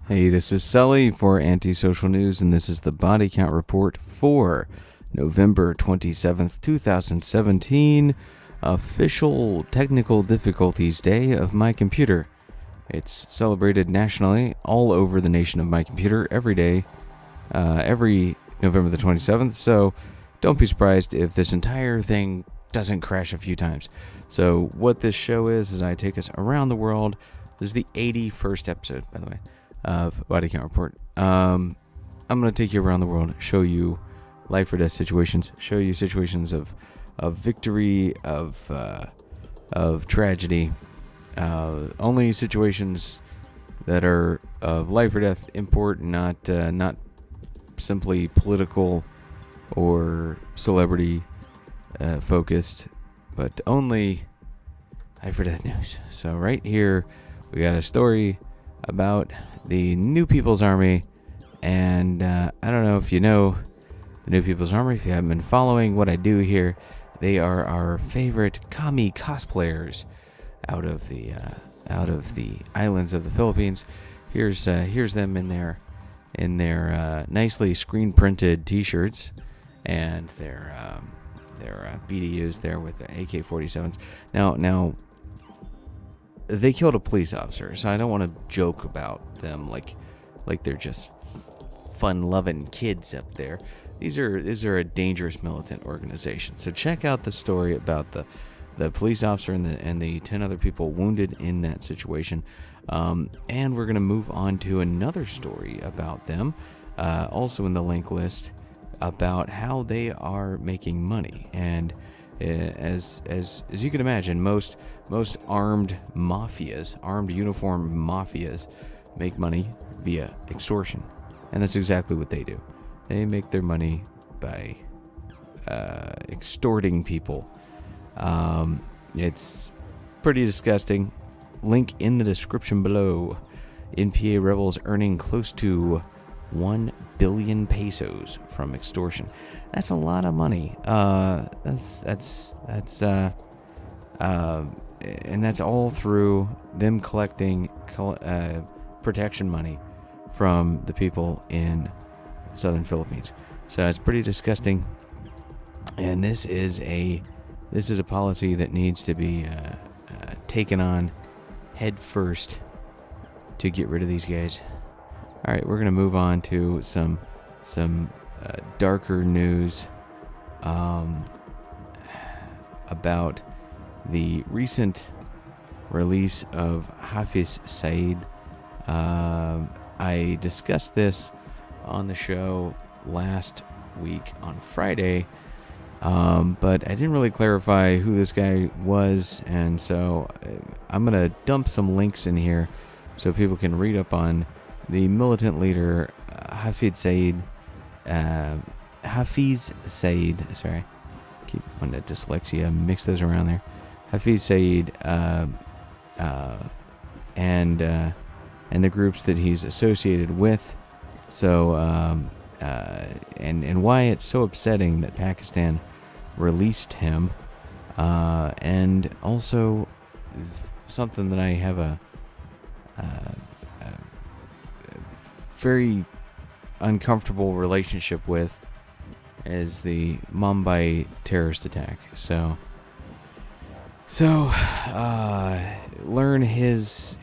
Hey, this is Sully for Antisocial News, and this is the body count report for November 27th, 2017, official technical difficulties day of my computer. It's celebrated nationally all over the nation of my computer every day, every November the 27th, so don't be surprised if this entire thing doesn't crash a few times. So what this show is I take us around the world. This is the 81st episode, by the way, of Body Count Report. I'm going to take you around the world, show you life or death situations, show you situations of victory, of tragedy, only situations that are of life or death import, not simply political or celebrity focused, but only life or death news. So right here, we got a story about the New People's Army, and I don't know if you know the New People's Army. If you haven't been following what I do here, they are our favorite kami cosplayers out of the islands of the Philippines. Here's them in their nicely screen printed T-shirts and their BDUs there with the AK-47s. Now. They killed a police officer, so I don't want to joke about them like they're just fun-loving kids up there. These are a dangerous militant organization. So check out the story about the police officer and the 10 other people wounded in that situation. And we're going to move on to another story about them, also in the link list, about how they are making money. And as you can imagine, most armed uniform mafias make money via extortion, and that's exactly what they do. They make their money by extorting people. It's pretty disgusting. Link in the description below. NPA rebels earning close to 1 billion pesos from extortion. That's a lot of money. And that's all through them collecting protection money from the people in southern Philippines. So it's pretty disgusting. And this is a policy that needs to be taken on head first to get rid of these guys. All right, we're gonna move on to some darker news about the recent release of Hafiz Saeed. I discussed this on the show last week on Friday, but I didn't really clarify who this guy was, and so I'm gonna dump some links in here so people can read up on the militant leader Hafiz Saeed. Sorry, keep on that dyslexia, mix those around there. Hafiz Saeed and the groups that he's associated with. So and why it's so upsetting that Pakistan released him, and also something that I have a very uncomfortable relationship with is the Mumbai terrorist attack. So learn his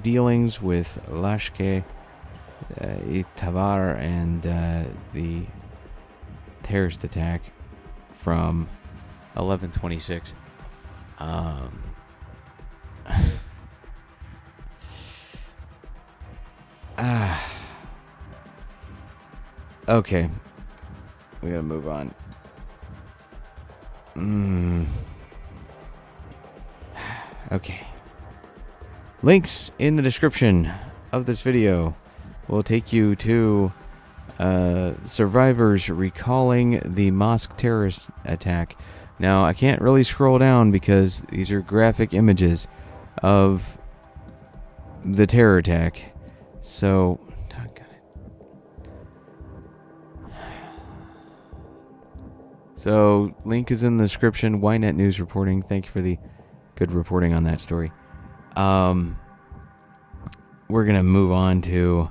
dealings with Lashkar Tabar and the terrorist attack from 11/26. Okay, we gotta move on. Okay. Links in the description of this video will take you to survivors recalling the mosque terrorist attack. Now, I can't really scroll down because these are graphic images of the terror attack. So, doggone it. So, link is in the description. Ynet News reporting. Thank you for the good reporting on that story. we're going to move on to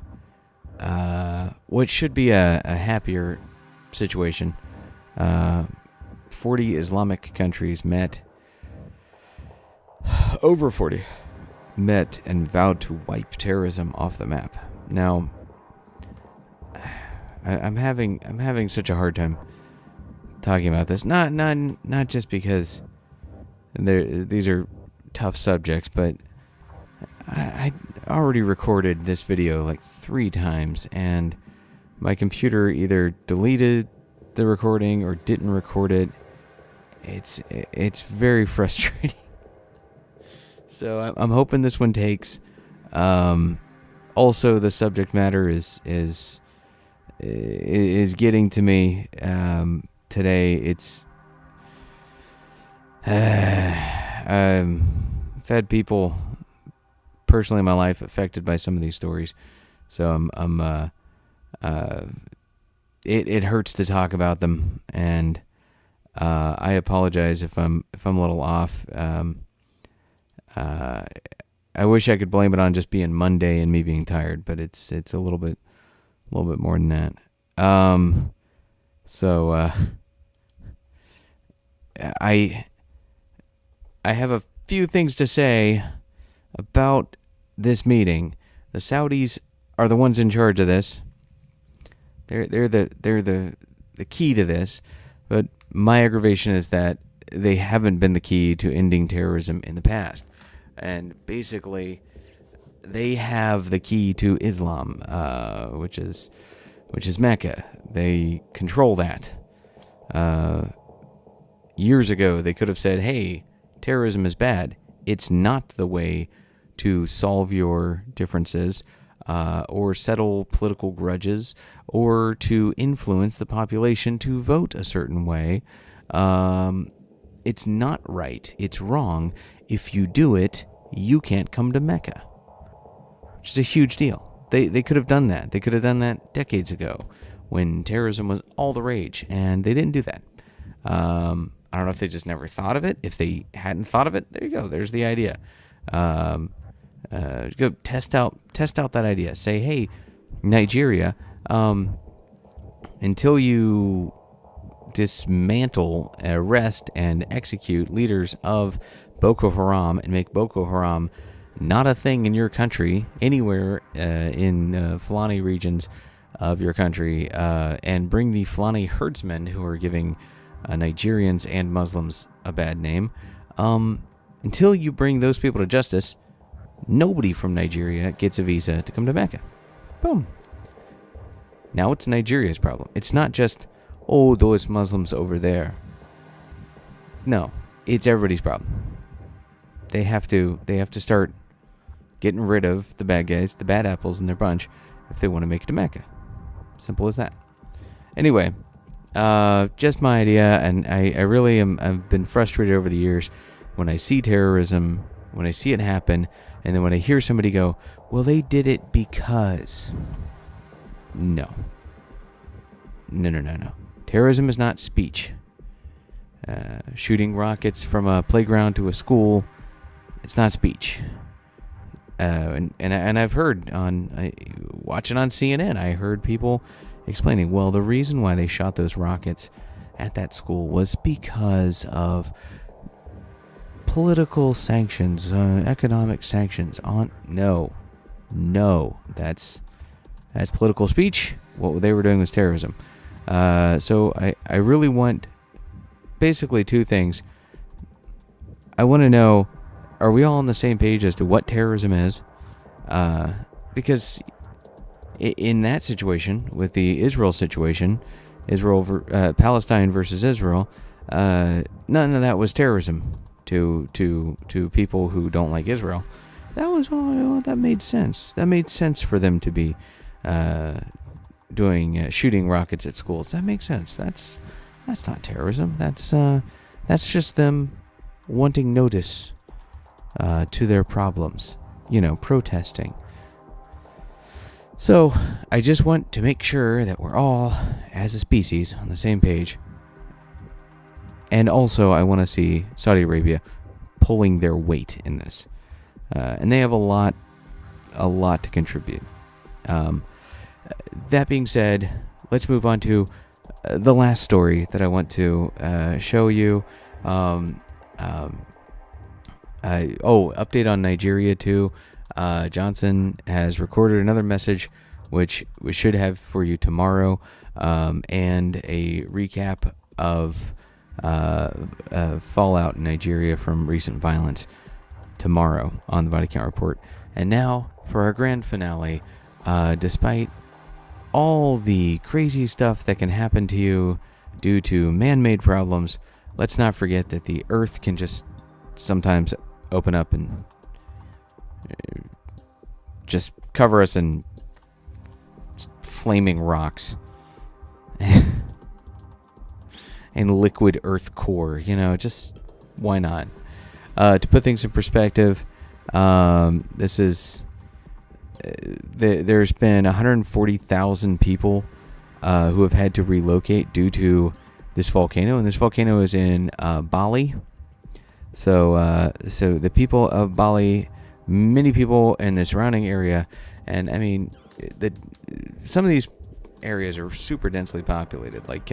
what should be a happier situation. 40 Islamic countries over 40 met and vowed to wipe terrorism off the map. Now, I'm having such a hard time talking about this. Not just because these are tough subjects, but I already recorded this video like 3 times, and my computer either deleted the recording or didn't record it. It's very frustrating. So I'm hoping this one takes. Also, the subject matter is getting to me today. It's I've had people personally in my life affected by some of these stories, so it hurts to talk about them, and I apologize if I'm a little off. I wish I could blame it on just being Monday and me being tired, but it's a little bit more than that. I have a few things to say about this meeting. The Saudis are the ones in charge of this. They're the key to this, but my aggravation is that they haven't been the key to ending terrorism in the past. And basically, they have the key to Islam, which is Mecca. They control that. Years ago, they could have said, "Hey, terrorism is bad. It's not the way to solve your differences, or settle political grudges, or to influence the population to vote a certain way. It's not right. It's wrong. If you do it, you can't come to Mecca." Which is a huge deal. They could have done that. They could have done that decades ago when terrorism was all the rage, and they didn't do that. I don't know if they just never thought of it. If they hadn't thought of it, there you go. There's the idea. Go test out that idea. Say, hey, Nigeria, until you dismantle, arrest, and execute leaders of Boko Haram and make Boko Haram not a thing in your country, anywhere in Fulani regions of your country, and bring the Fulani herdsmen who are giving Nigerians and Muslims a bad name, until you bring those people to justice, nobody from Nigeria gets a visa to come to Mecca. Boom. Now it's Nigeria's problem. It's not just, oh, those Muslims over there. No, it's everybody's problem. They have to start getting rid of the bad guys, the bad apples in their bunch, if they want to make it to Mecca. Simple as that. Anyway, just my idea, and I really I've been frustrated over the years when I see terrorism, when I see it happen, and then when I hear somebody go, well, they did it because... No. Terrorism is not speech. Shooting rockets from a playground to a school, it's not speech. And I've heard watching on CNN, I heard people explaining, well, the reason why they shot those rockets at that school was because of political sanctions, economic sanctions. No, that's political speech. What they were doing was terrorism. So I really want basically 2 things. I want to know, are we all on the same page as to what terrorism is? Because in that situation, with the Israel situation, Palestine versus Israel, none of that was terrorism to people who don't like Israel. That was all. That made sense. That made sense for them to be shooting rockets at schools. That makes sense. That's not terrorism. That's just them wanting notice to their problems. Protesting. So, I just want to make sure that we're all, as a species, on the same page. And also, I want to see Saudi Arabia pulling their weight in this. And they have a lot a lot to contribute. That being said, let's move on to the last story that I want to show you. Update on Nigeria too. Johnson has recorded another message, which we should have for you tomorrow, and a recap of fallout in Nigeria from recent violence tomorrow on the Body Count Report. And now for our grand finale. Despite all the crazy stuff that can happen to you due to man-made problems, let's not forget that the earth can just sometimes open up and just cover us in flaming rocks and liquid earth core. Just why not? To put things in perspective, this is there's been 140,000 people who have had to relocate due to this volcano, and this volcano is in Bali. So the people of Bali, many people in the surrounding area, and I mean, some of these areas are super densely populated, like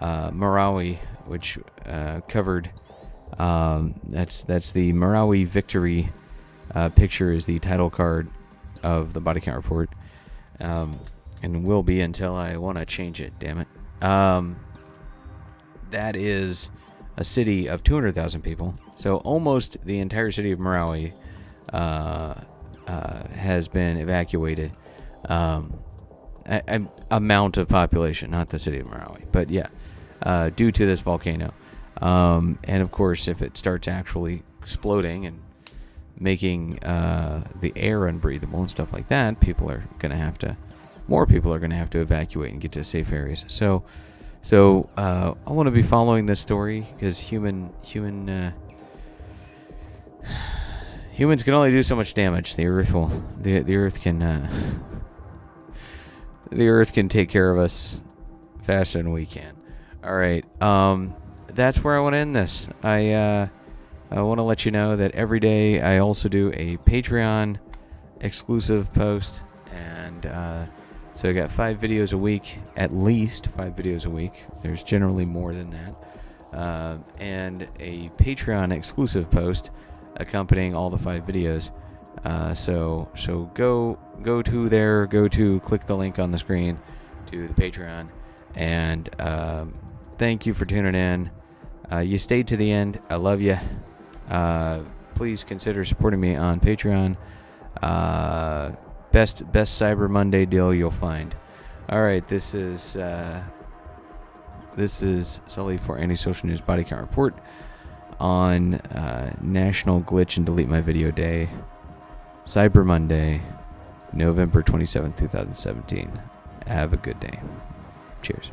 Marawi, which covered. That's the Marawi victory picture is the title card of the Body Count Report, and will be until I want to change it. Damn it. That is a city of 200,000 people. So almost the entire city of Marawi has been evacuated. Amount of population, not the city of Marawi, but yeah, due to this volcano. And of course, if it starts actually exploding and making the air unbreathable and stuff like that, more people are gonna have to evacuate and get to safe areas. So I want to be following this story because humans can only do so much damage. The earth can take care of us faster than we can. All right. That's where I want to end this. I want to let you know that every day I also do a Patreon exclusive post, and so I got 5 videos a week, at least 5 videos a week. There's generally more than that, and a Patreon exclusive post accompanying all the 5 videos. So go to there, click the link on the screen to the Patreon, and thank you for tuning in. You stayed to the end. I love you. Please consider supporting me on Patreon. Best Cyber Monday deal you'll find. All right, this is Sully for Anti-Social News Body Count Report on National Glitch and Delete My Video Day, Cyber Monday, November 27th, 2017. Have a good day. Cheers.